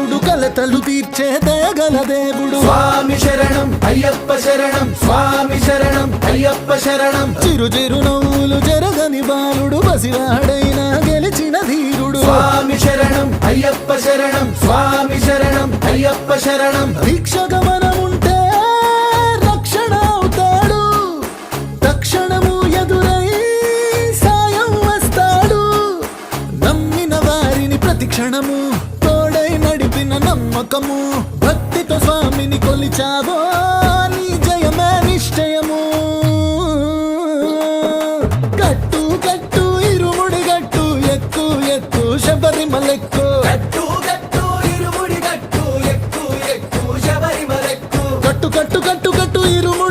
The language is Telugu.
దాసుడు కలతలు తీర్చే దయగల దేవుడు స్వామి శరణం అయ్యప్ప శరణం స్వామి శరణం అయ్యప్ప శరణం చిరు చిరు నవ్వులు జరగని బాలుడు బసివాడైనా గెలిచిన ధీరుడు స్వామి శరణం అయ్యప్ప శరణం స్వామి శరణం అయ్యప్ప శరణం దీక్ష గమనముంటే రక్షణ అవుతాడు తక్షణము ఎదురై సాయం వస్తాడు నమ్మిన వారిని ప్రతి క్షణము తోడై నడిపిన నమ్మకము భక్తితో స్వామిని కొలిచావో నీ జయమే నిశ్చయము గట్టు గట్టు ఇరుముడి గట్టు ఎక్కు ఎక్కు శబరిమలెక్కు గట్టు గట్టు ఇరుముడి గట్టు ఎక్కు ఎక్కు శబరిమలెక్కు గట్టు గట్టు గట్టు గట్టు ఇరుముడి